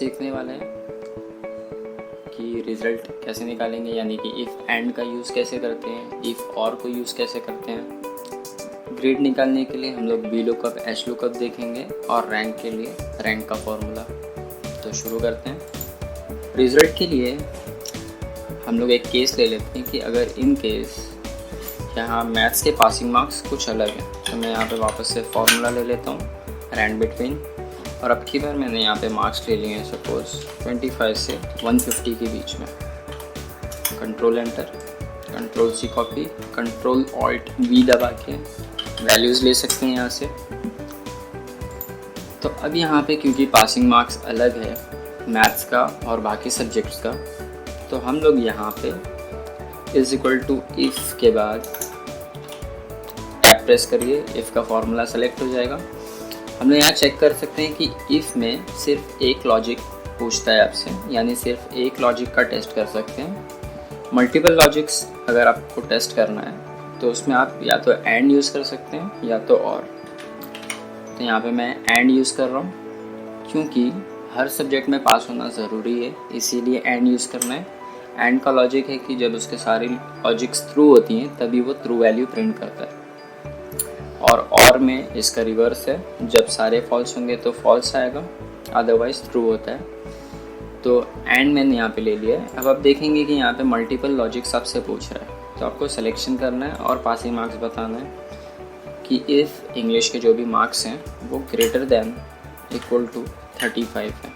सीखने वाले हैं कि रिज़ल्ट कैसे निकालेंगे, यानी कि इफ़ एंड का यूज़ कैसे करते हैं, इफ़ और को यूज़ कैसे करते हैं। ग्रेड निकालने के लिए हम लोग वी लुकअप, एच लुकअप देखेंगे और रैंक के लिए रैंक का फॉर्मूला। तो शुरू करते हैं। रिज़ल्ट के लिए हम लोग एक केस ले लेते हैं कि अगर इन केस यहाँ मैथ्स के पासिंग मार्क्स कुछ अलग हैं, तो मैं यहाँ पे वापस से फॉर्मूला ले लेता हूँ रैंड बिटवीन। और अब की बार मैंने यहाँ पे मार्क्स ले लिए हैं सपोज़ 25 से 150 के बीच में। Control enter, control C copy, control alt V दबा के वैल्यूज़ ले सकते हैं यहाँ से। तो अब यहाँ पे क्योंकि पासिंग मार्क्स अलग है मैथ्स का और बाकी सब्जेक्ट्स का, तो हम लोग यहाँ पे इज़ इक्वल टू इफ़ के बाद टैप प्रेस करिए, इफ़ का फॉर्मूला सेलेक्ट हो जाएगा। हम लोग यहाँ चेक कर सकते हैं कि इफ़ में सिर्फ एक लॉजिक पूछता है आपसे, यानी सिर्फ एक लॉजिक का टेस्ट कर सकते हैं। मल्टीपल लॉजिक्स अगर आपको टेस्ट करना है तो उसमें आप या तो एंड यूज़ कर सकते हैं या तो और। तो यहाँ पे मैं एंड यूज़ कर रहा हूँ क्योंकि हर सब्जेक्ट में पास होना ज़रूरी है, इसीलिए एंड यूज़ करना है। एंड का लॉजिक है कि जब उसके सारी लॉजिक्स ट्रू होती हैं तभी वो ट्रू वैल्यू प्रिंट करता है। और में इसका रिवर्स है, जब सारे फॉल्स होंगे तो फॉल्स आएगा, अदरवाइज ट्रू होता है। तो एंड मैंने यहाँ पे ले लिया है। अब आप देखेंगे कि यहाँ पे मल्टीपल लॉजिक्स आपसे पूछ रहा है, तो आपको सिलेक्शन करना है और पासिंग मार्क्स बताना है कि इफ़ इंग्लिश के जो भी मार्क्स हैं वो ग्रेटर देन इक्वल टू 35 है।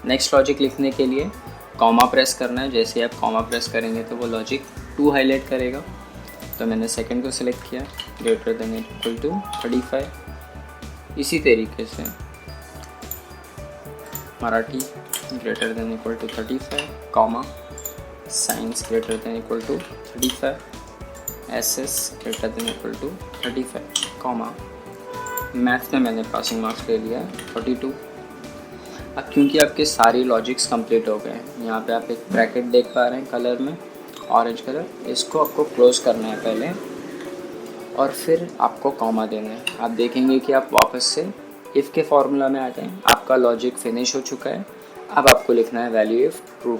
नेक्स्ट लॉजिक लिखने के लिए कॉमा प्रेस करना है। जैसे आप कॉमा प्रेस करेंगे तो वो लॉजिक 2 हाईलाइट करेगा। तो मैंने सेकंड को सिलेक्ट किया, ग्रेटर देन इक्वल टू 35। इसी तरीके से Marathi greater than equal to 35, comma science greater than equal to 35, SS greater than equal to 35, comma maths में मैंने पासिंग मार्क्स ले लिया 42। अब क्योंकि आपके सारी लॉजिक्स कंप्लीट हो गए हैं, यहाँ पे आप एक ब्रैकेट देख पा रहे हैं कलर में, ऑरेंज कलर, इसको आपको क्लोज करना है पहले और फिर आपको कॉमा देना है। आप देखेंगे कि आप वापस से इफ़ के फॉर्मूला में आ गए, आपका लॉजिक फिनिश हो चुका है। अब आपको लिखना है वैल्यू इफ़ ट्रू,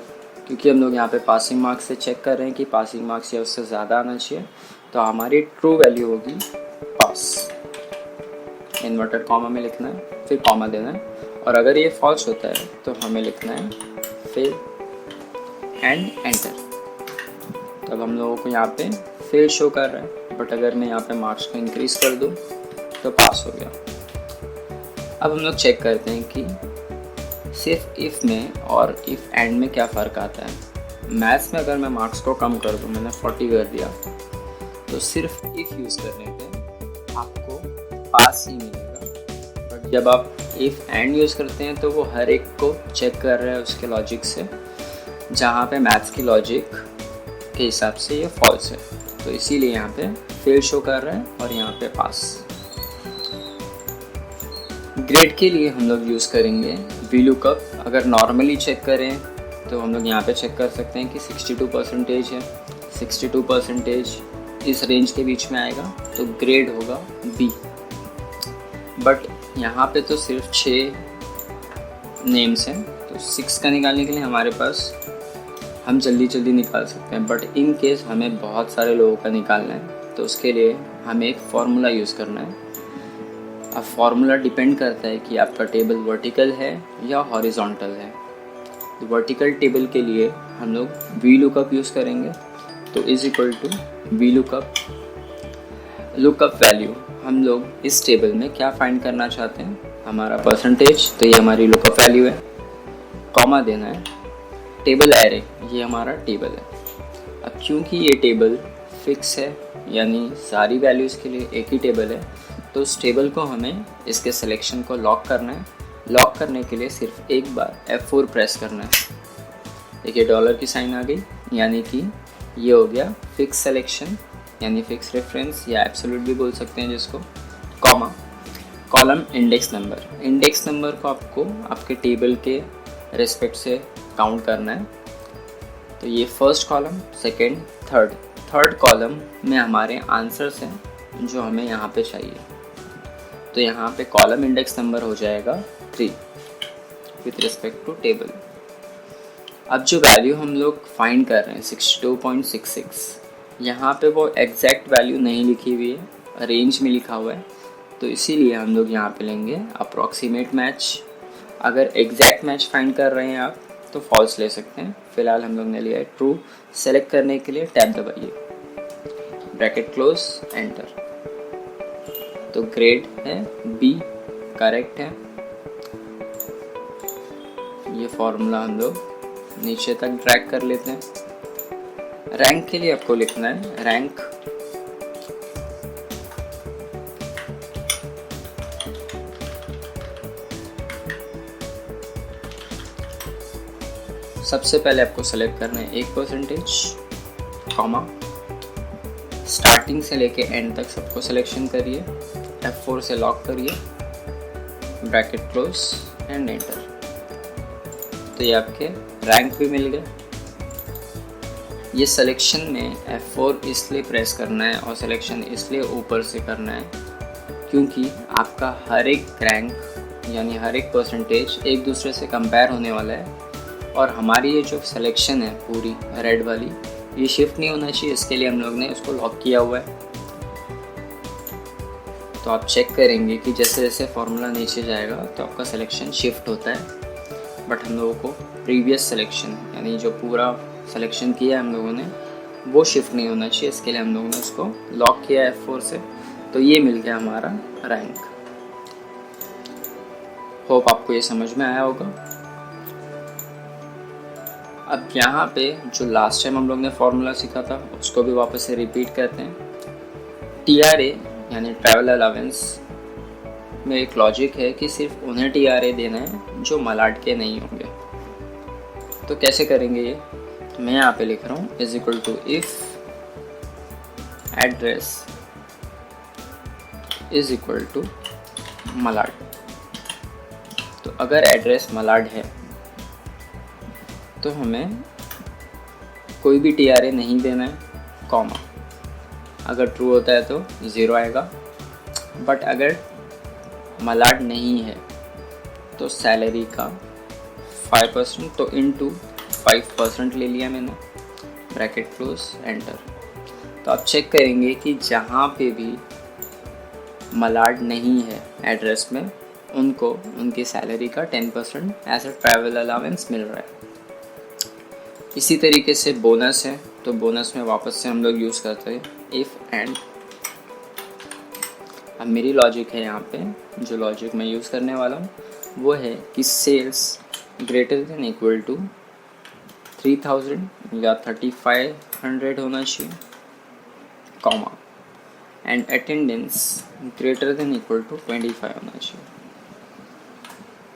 क्योंकि हम लोग यहाँ पे पासिंग मार्क्स से चेक कर रहे हैं कि पासिंग मार्क्स या उससे ज़्यादा आना चाहिए, तो हमारी ट्रू वैल्यू होगी पास। इन्वर्टेड कॉमा में लिखना है, फिर कॉमा देना है, और अगर ये फॉल्स होता है तो हमें लिखना है फिर एंड एंटर। तो अब हम लोगों को यहाँ पे फेल शो कर रहा है, बट अगर मैं यहाँ पे मार्क्स को इंक्रीज़ कर दूँ तो पास हो गया। अब हम लोग चेक करते हैं कि सिर्फ इफ़ में और इफ़ एंड में क्या फ़र्क आता है। मैथ्स में अगर मैं मार्क्स को कम कर दूँ, मैंने 40 कर दिया, तो सिर्फ इफ़ यूज़ करने पे आपको पास ही मिलेगा। बट जब आप इफ़ एंड यूज़ करते हैं तो वो हर एक को चेक कर रहा है उसके लॉजिक से, जहाँ पे मैथ्स की लॉजिक के हिसाब से ये फॉल्स है, तो इसीलिए यहाँ पे फेल शो कर रहा है और यहाँ पे पास। ग्रेड के लिए हम लोग यूज़ करेंगे वी लुकअप। अगर नॉर्मली चेक करें तो हम लोग यहाँ पे चेक कर सकते हैं कि 62% है, 62% इस रेंज के बीच में आएगा तो ग्रेड होगा बी। बट यहाँ पे तो सिर्फ 6 नेम्स हैं, तो 6 का निकालने के लिए हमारे पास हम जल्दी निकाल सकते हैं। बट इन केस हमें बहुत सारे लोगों का निकालना है, तो उसके लिए हमें एक फार्मूला यूज़ करना है। अब फार्मूला डिपेंड करता है कि आपका टेबल वर्टिकल है या हॉरिजॉन्टल है। तो वर्टिकल टेबल के लिए हम लोग वी लुकअप यूज़ करेंगे, तो is equal to V lookup value. हम लोग इस टेबल में क्या फाइंड करना चाहते हैं, हमारा परसेंटेज, तो ये हमारी लुकअप वैल्यू है। कॉमा देना है, टेबल एरे, ये हमारा टेबल है। अब क्योंकि ये टेबल फिक्स है, यानी सारी वैल्यूज़ के लिए एक ही टेबल है, तो उस टेबल को हमें इसके सिलेक्शन को लॉक करना है। लॉक करने के लिए सिर्फ एक बार F4 प्रेस करना है। देखिए डॉलर की साइन आ गई, यानी कि ये हो गया फिक्स सिलेक्शन, यानी फिक्स रेफरेंस या एब्सोल्यूट भी बोल सकते हैं जिसको। Comma column index number, index number को आपको आपके टेबल के रिस्पेक्ट से काउंट करना है। तो ये first column, second, third column में हमारे आंसर्स हैं जो हमें यहाँ पे चाहिए। तो यहाँ पे कॉलम इंडेक्स नंबर हो जाएगा 3। With respect to table. अब जो वैल्यू हम लोग फाइंड कर रहे हैं 62.66, यहाँ पे वो एग्जैक्ट वैल्यू नहीं लिखी हुई है, रेंज में लिखा हुआ है, तो इसीलिए हम लोग यहाँ पे लेंगे अप्रॉक्सीमेट मैच। अगर एग्जैक्ट मैच फाइंड कर रहे हैं आप तो फॉल्स ले सकते हैं। फिलहाल हम लोग ने लिया है ट्रू। सेलेक्ट करने के लिए टैब दबाइए, ब्रैकेट क्लोज, एंटर। तो ग्रेड है बी, करेक्ट है। ये फॉर्मूला हम लोग नीचे तक ड्रैग कर लेते हैं। रैंक के लिए आपको लिखना है रैंक सबसे पहले आपको सेलेक्ट करना है 1%, कॉमा, स्टार्टिंग से लेके एंड तक सबको सिलेक्शन करिए, F4 से लॉक करिए, ब्रैकेट क्लोज एंड एंटर। तो ये आपके रैंक भी मिल गए। ये सिलेक्शन में F4 इसलिए प्रेस करना है और सिलेक्शन इसलिए ऊपर से करना है क्योंकि आपका हर एक रैंक यानी हर एक परसेंटेज एक दूसरे से कंपेयर होने वाला है, और हमारी ये जो सिलेक्शन है पूरी रेड वाली, ये शिफ्ट नहीं होना चाहिए, इसके लिए हम लोग ने उसको लॉक किया हुआ है। तो आप चेक करेंगे कि जैसे जैसे फॉर्मूला नीचे जाएगा तो आपका सिलेक्शन शिफ्ट होता है, बट हम लोगों को प्रीवियस सिलेक्शन यानी जो पूरा सिलेक्शन किया है हम लोगों ने वो शिफ्ट नहीं होना चाहिए, इसके लिए हम लोगों ने उसको लॉक किया है F4 से। तो ये मिल गया हमारा रैंक। होप आपको ये समझ में आया होगा। अब यहाँ पे जो लास्ट टाइम हम लोग ने फॉर्मूला सीखा था उसको भी वापस से रिपीट करते हैं। TRA यानी ट्रैवल अलावेंस में एक लॉजिक है कि सिर्फ उन्हें TRA देना है जो मलाड के नहीं होंगे। तो कैसे करेंगे ये, मैं यहाँ पे लिख रहा हूँ is equal to if address is equal to Malad. तो अगर एड्रेस मलाड है तो हमें कोई भी TRA नहीं देना है, कॉमा। अगर ट्रू होता है तो 0 आएगा, बट अगर मलाड नहीं है तो सैलरी का 5%, तो इनटू 5% ले लिया मैंने, ब्रैकेट क्लोज, एंटर। तो आप चेक करेंगे कि जहाँ पे भी मलाड नहीं है एड्रेस में, उनको उनकी सैलरी का 10% एज अ ट्रैवल अलावेंस मिल रहा है। इसी तरीके से बोनस है, तो बोनस में वापस से हम लोग यूज़ करते हैं इफ़ एंड। अब मेरी लॉजिक है यहाँ पे, जो लॉजिक मैं यूज़ करने वाला हूँ वो है कि sales greater than equal to 3000 या 3500 होना चाहिए, comma, and attendance greater than equal to 25 होना चाहिए।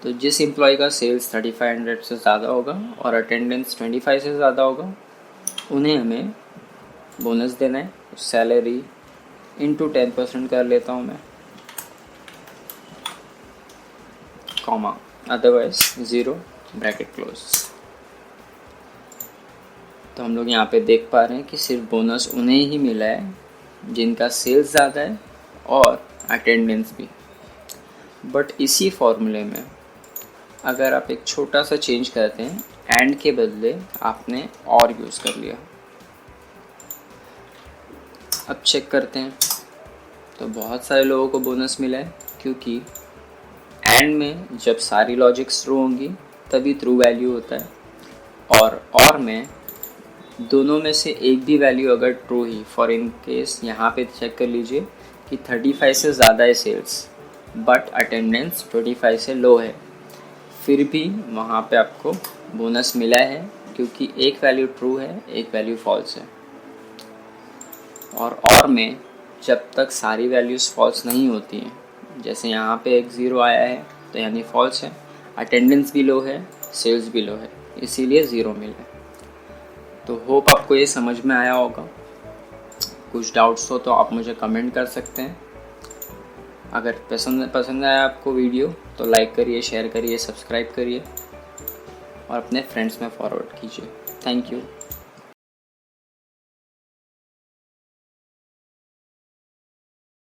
तो जिस एम्प्लॉय का सेल्स 3500 से ज़्यादा होगा और अटेंडेंस 25 से ज़्यादा होगा, उन्हें हमें बोनस देना है। सैलरी इंटू 10% कर लेता हूँ मैं, कॉमा, अदरवाइज 0, ब्रैकेट क्लोज। तो हम लोग यहाँ पे देख पा रहे हैं कि सिर्फ बोनस उन्हें ही मिला है जिनका सेल्स ज़्यादा है और अटेंडेंस भी। बट इसी फॉर्मूले में अगर आप एक छोटा सा चेंज करते हैं, एंड के बदले आपने और यूज़ कर लिया। अब चेक करते हैं, तो बहुत सारे लोगों को बोनस मिला है क्योंकि एंड में जब सारी लॉजिक्स ट्रू होंगी तभी ट्रू वैल्यू होता है, और में दोनों में से एक भी वैल्यू अगर true he, for in case यहाँ पे चेक कर लीजिए कि 35 से ज़्यादा है सेल्स बट अटेंडेंस 25 से लो है, फिर भी वहाँ पे आपको बोनस मिला है क्योंकि एक वैल्यू ट्रू है, एक वैल्यू फॉल्स है। और में जब तक सारी वैल्यूज़ फॉल्स नहीं होती हैं, जैसे यहाँ पे एक 0 आया है तो यानी फॉल्स है, अटेंडेंस भी लो है, सेल्स भी लो है, इसीलिए 0 मिला है। तो होप आपको ये समझ में आया होगा। कुछ डाउट्स हो तो आप मुझे कमेंट कर सकते हैं। अगर पसंद आया आपको वीडियो तो लाइक करिए, शेयर करिए, सब्सक्राइब करिए और अपने फ्रेंड्स में फॉरवर्ड कीजिए। Thank you.